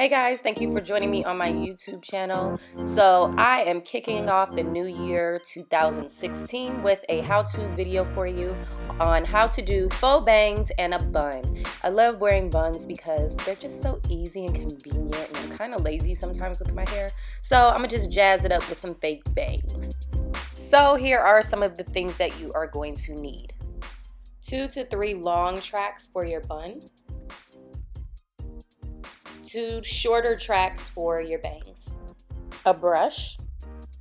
Hey guys, thank you for joining me on my YouTube channel. So I am kicking off the new year 2016 with a how-to video for you on how to do faux bangs and a bun. I love wearing buns because they're just so easy and convenient, and I'm kind of lazy sometimes with my hair. So I'm gonna just jazz it up with some fake bangs. So here are some of the things that you are going to need. 2 to 3 long tracks for your bun. 2 shorter tracks for your bangs, a brush,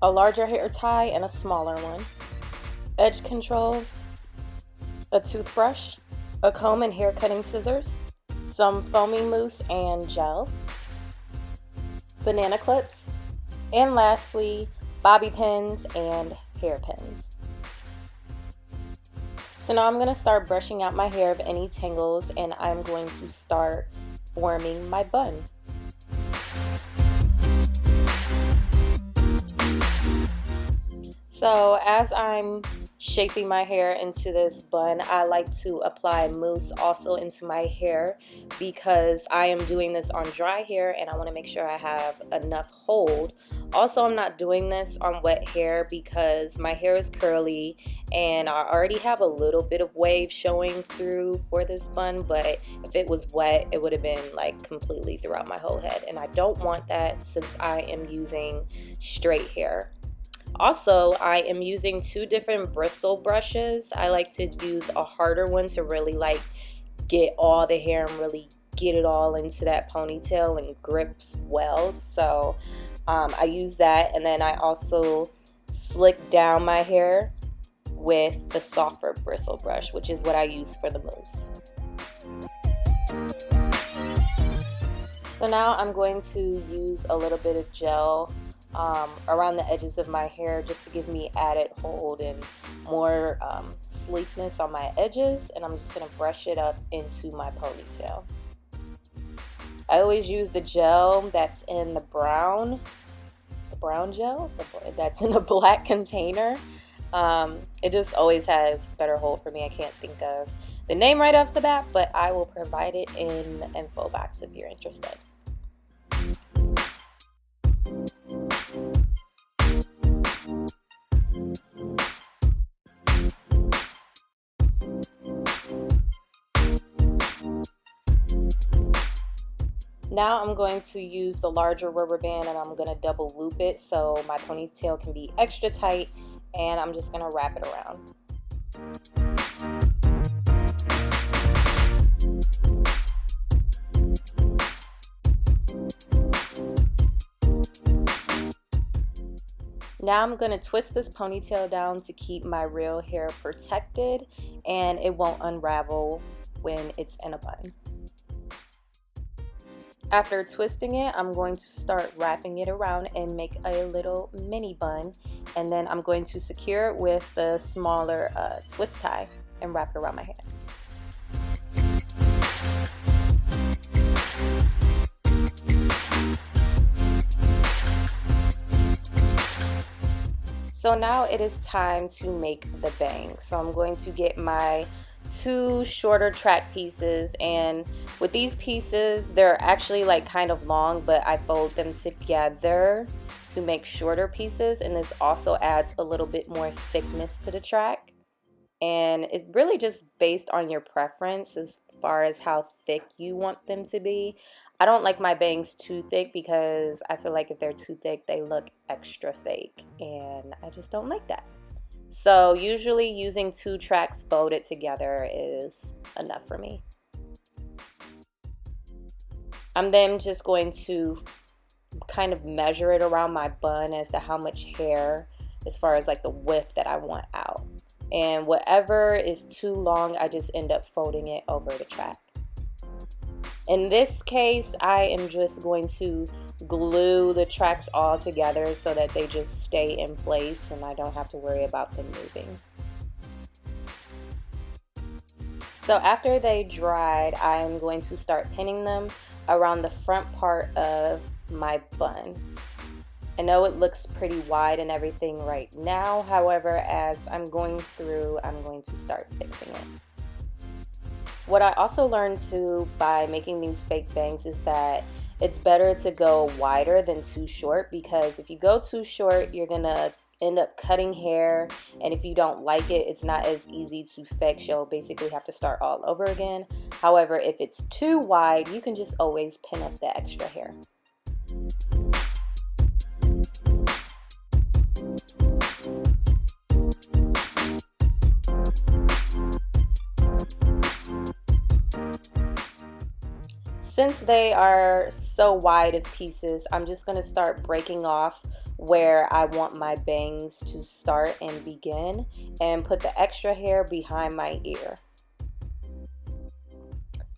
a larger hair tie and a smaller one, edge control, a toothbrush, a comb and hair cutting scissors, some foaming mousse and gel, banana clips, and lastly, bobby pins and hairpins. So now I'm going to start brushing out my hair of any tangles, and I'm going to start forming my bun. So as I'm shaping my hair into this bun, I like to apply mousse also into my hair because I am doing this on dry hair and I want to make sure I have enough hold. Also, I'm not doing this on wet hair because my hair is curly and I already have a little bit of wave showing through for this bun, but if it was wet, it would have been like completely throughout my whole head, and I don't want that since I am using straight hair. Also, I am using 2 different bristle brushes. I like to use a harder one to really like get all the hair and really get it all into that ponytail and grips well. So I use that, and then I also slick down my hair with the softer bristle brush, which is what I use for the mousse. So now I'm going to use a little bit of gel around the edges of my hair just to give me added hold and more sleekness on my edges, and I'm just going to brush it up into my ponytail. I always use the gel that's in the brown gel that's in a black container. It just always has better hold for me. I can't think of the name right off the bat, but I will provide it in the info box if you're interested. Now I'm going to use the larger rubber band and I'm going to double loop it so my ponytail can be extra tight, and I'm just going to wrap it around. Now I'm going to twist this ponytail down to keep my real hair protected and it won't unravel when it's in a bun. After twisting it, I'm going to start wrapping it around and make a little mini bun, and then I'm going to secure it with the smaller twist tie and wrap it around my hair. So now it is time to make the bang. So I'm going to get my 2 shorter track pieces, and with these pieces they're actually like kind of long, but I fold them together to make shorter pieces, and this also adds a little bit more thickness to the track, and it's really just based on your preference as far as how thick you want them to be. I don't like my bangs too thick because I feel like if they're too thick they look extra fake, and I just don't like that. So usually using 2 tracks folded together is enough for me. I'm then just going to kind of measure it around my bun as to how much hair, as far as like the width that I want out. And whatever is too long, I just end up folding it over the track. In this case, I am just going to glue the tracks all together so that they just stay in place and I don't have to worry about them moving. So after they dried, I'm going to start pinning them around the front part of my bun. I know it looks pretty wide and everything right now, however, as I'm going through, I'm going to start fixing it. What I also learned too by making these fake bangs is that It's better to go wider than too short, because if you go too short, you're gonna end up cutting hair, and if you don't like it, it's not as easy to fix. You'll basically have to start all over again. However, if it's too wide, you can just always pin up the extra hair. Since they are so wide of pieces, I'm just going to start breaking off where I want my bangs to start and begin, and put the extra hair behind my ear.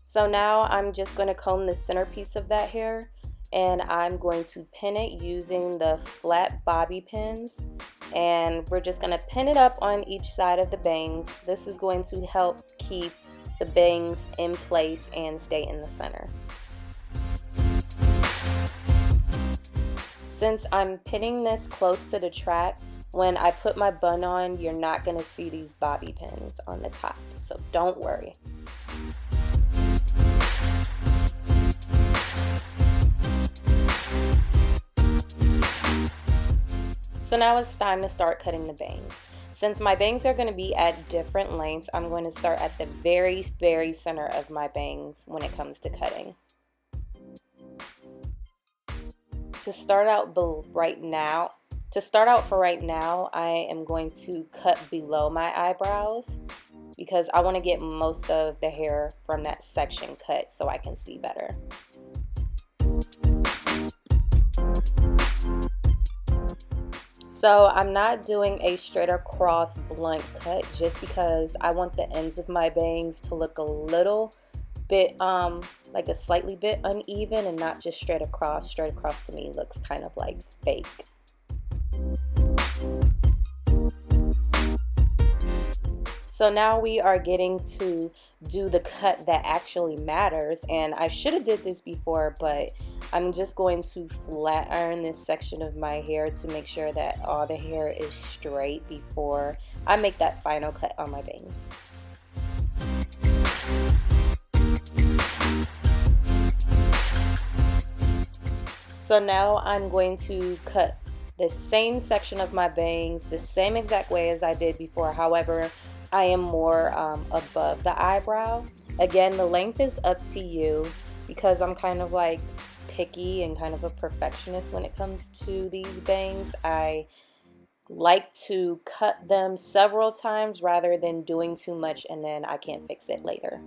So now I'm just going to comb the centerpiece of that hair, and I'm going to pin it using the flat bobby pins, and we're just going to pin it up on each side of the bangs. This is going to help keep the bangs in place and stay in the center. Since I'm pinning this close to the track, when I put my bun on, you're not going to see these bobby pins on the top, so don't worry. So now it's time to start cutting the bangs. Since my bangs are going to be at different lengths, I'm going to start at the very, very center of my bangs when it comes to cutting. To start out for right now, I am going to cut below my eyebrows, because I want to get most of the hair from that section cut so I can see better. So I'm not doing a straight across blunt cut, just because I want the ends of my bangs to look a little bit like a slightly bit uneven, and not just straight across. Straight across to me looks kind of like fake. So now we are getting to do the cut that actually matters, and I should have did this before, but I'm just going to flat iron this section of my hair to make sure that all the hair is straight before I make that final cut on my bangs. So now I'm going to cut the same section of my bangs the same exact way as I did before. However, I am more above the eyebrow. Again, the length is up to you, because I'm kind of like picky and kind of a perfectionist when it comes to these bangs. I like to cut them several times rather than doing too much and then I can't fix it later.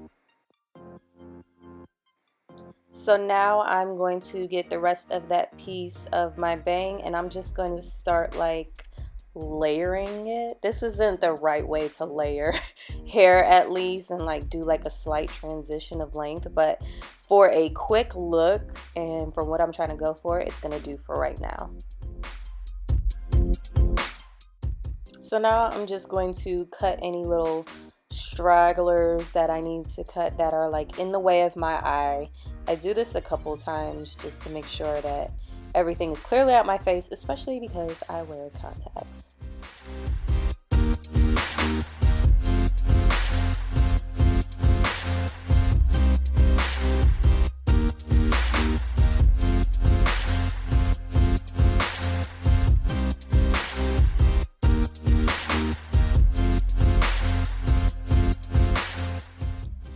So now I'm going to get the rest of that piece of my bang, and I'm just going to start like layering it. This isn't the right way to layer hair, at least, and like do like a slight transition of length, but for a quick look and for what I'm trying to go for, it's gonna do for right now. So now I'm just going to cut any little stragglers that I need to cut that are like in the way of my eye. I do this a couple times just to make sure that everything is clearly out my face, especially because I wear contacts.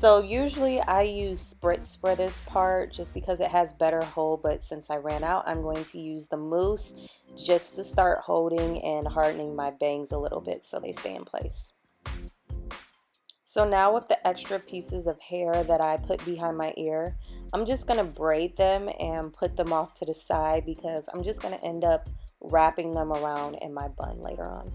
So usually I use spritz for this part just because it has better hold, but since I ran out, I'm going to use the mousse just to start holding and hardening my bangs a little bit so they stay in place. So now with the extra pieces of hair that I put behind my ear, I'm just going to braid them and put them off to the side, because I'm just going to end up wrapping them around in my bun later on.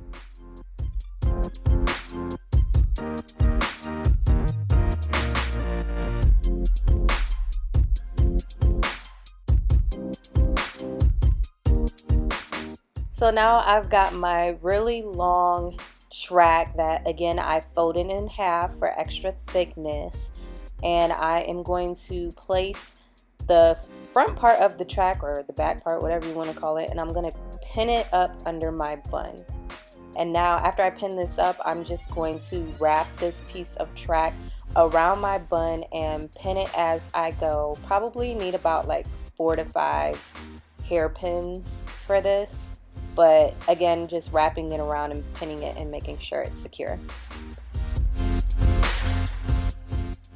So now I've got my really long track that, again, I folded in half for extra thickness, and I am going to place the front part of the track, or the back part, whatever you want to call it, and I'm going to pin it up under my bun. And now after I pin this up, I'm just going to wrap this piece of track around my bun and pin it as I go. Probably need about like 4 to 5 hairpins for this, but again, just wrapping it around and pinning it and making sure it's secure.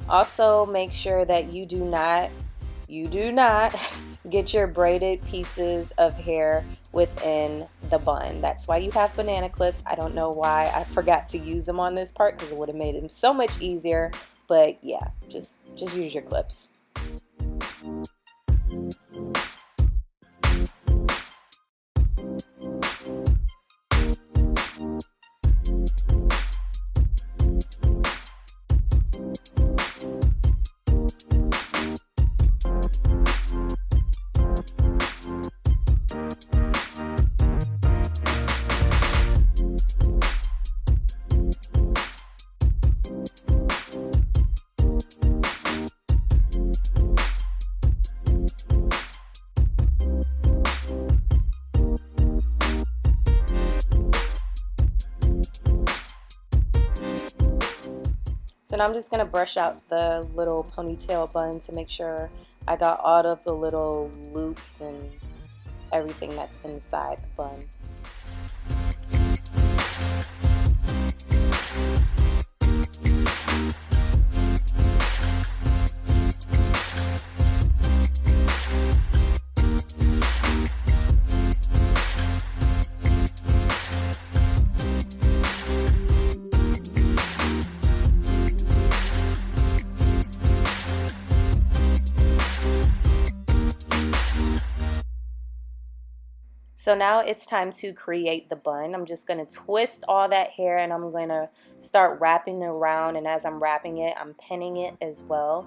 Also, make sure that you do not get your braided pieces of hair within the bun. That's why you have banana clips. I don't know why I forgot to use them on this part, because it would have made them so much easier. But yeah, just use your clips. So now I'm just going to brush out the little ponytail bun to make sure I got all of the little loops and everything that's inside the bun. So now it's time to create the bun. I'm just going to twist all that hair and I'm going to start wrapping it around, and as I'm wrapping it, I'm pinning it as well.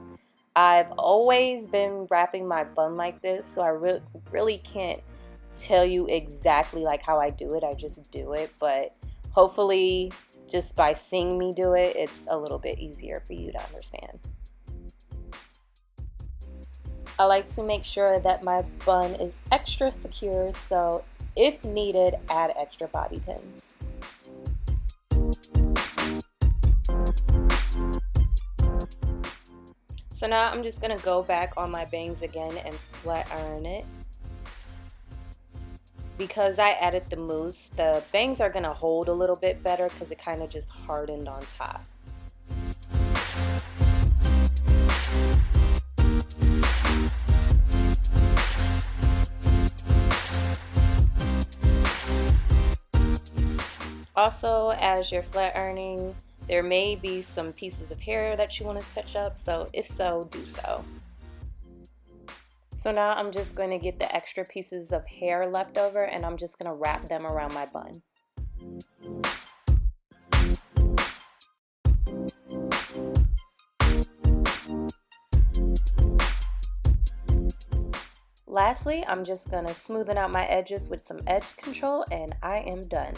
I've always been wrapping my bun like this, so I really can't tell you exactly like how I do it. I just do it, but hopefully just by seeing me do it, it's a little bit easier for you to understand. I like to make sure that my bun is extra secure, so if needed, add extra bobby pins. So now I'm just going to go back on my bangs again and flat iron it. Because I added the mousse, the bangs are going to hold a little bit better because it kind of just hardened on top. Also, as you're flat ironing, there may be some pieces of hair that you want to touch up, so if so, do so. So now I'm just going to get the extra pieces of hair left over and I'm just going to wrap them around my bun. Lastly, I'm just going to smoothen out my edges with some edge control and I am done.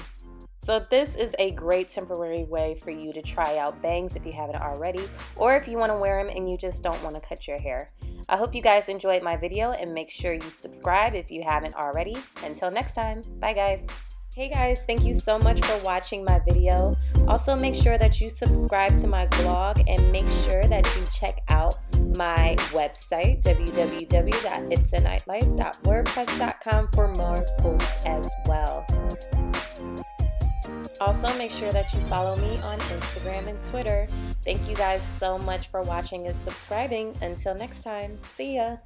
So this is a great temporary way for you to try out bangs if you haven't already, or if you want to wear them and you just don't want to cut your hair. I hope you guys enjoyed my video and make sure you subscribe if you haven't already. Until next time, bye guys. Hey guys, thank you so much for watching my video. Also make sure that you subscribe to my blog and make sure that you check out my website, www.itsanightlife.wordpress.com, for more posts as well. Also, make sure that you follow me on Instagram and Twitter. Thank you guys so much for watching and subscribing. Until next time, see ya!